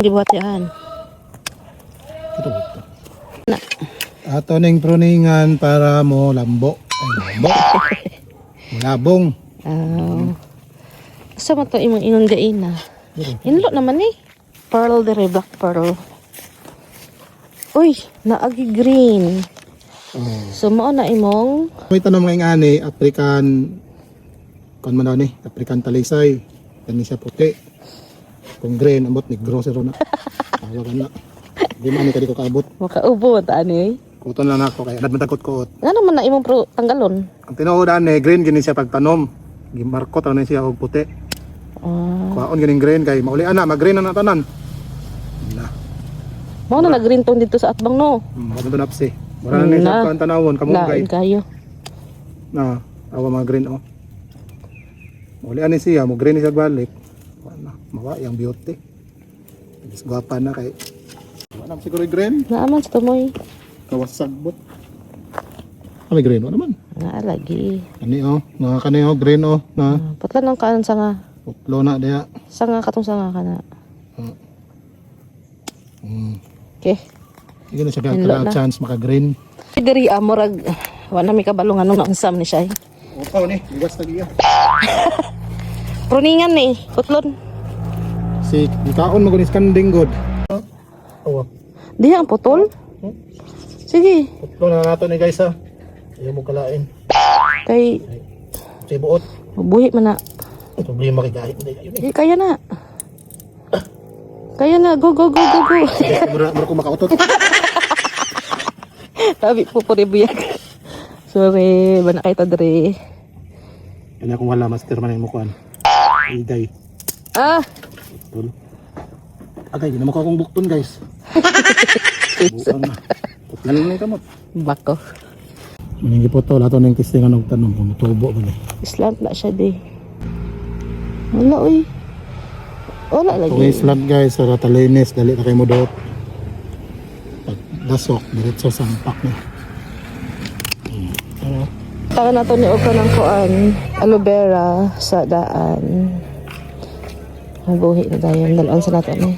Gibuhat yan. Ito. Ato ning pruningan para mo lambo. Ay, lambo. Labong. Asa mo ito imong ingon gain na? Inlo naman eh. Pearl dire, black pearl. Uy, naagi green. So mao na imong May tanong nga ingani, African kan man daw ni, African talisay. Kani siya puti. Kung green, ambot ni grosero na. Tawagan na. Di man ni kadi ko kaabot. makaubo ta ani. Kuton lang ako kaya nadmatakot ko. Nga naman na imong tanggalon. Ang tinuodan ni green gini siya pagtanom. Gimarkot na siya og puti. Kuhaon gining green kay mauli ana mag-green na tanan. Na. Mao na nag-green tone dito sa atbang no. Maganda na psi. Mura na ni sa kan tanawon kamugay. Lain kayo. Na, awa mga green oh. Mauli ani siya mo green siya balik. Wala, mawa yang beauty. Mas gwapa na kay. Wala siguro yung green. Naaman sa tumoy. Kawasagbot. May green o naman. Nga lagi. Ani oh, nga kani oh, green oh, na Patlan ng kanan sanga. uplo na diya. Sanga katong sanga ka na. Okay. Sige na siya Hinlo kaya na. chance maka-green. Diri amorag wala mi kabalong anong nangsam ni siya. Upaw ni, iwas na giya. Pruningan ni, kutlon. Si ikaon mo gunis kanding god. Oh, Diha ang putol. Sige, uplo na nato ni guys ha. Ayaw mo kalain. kay Si buot. buhi man na. Problema kay kahit hindi kayo ni. Kaya na. Kaya na, go. Mura ko makautot. Tabi po po buyag. Sorry, bana kay tadre. Kanya kung wala master man yung mukuan. Igay. Ah, Tol. Agay, di na mukha akong bukton guys. Bukan na. Putlan lang yung kamot. bako. Maningi po to, lato na yung kistingan ng tanong kung tubo ba ni. Islant na siya di. Wala uy. Wala Kung lagi. islant guys, sa ratalinis, dali na kayo mo doot. Pag dasok, diretso sa ampak na. Taka na to ni Oka ng kuan, aloe vera sa daan. Ang buhi na dayon, dalaan sa nato ni.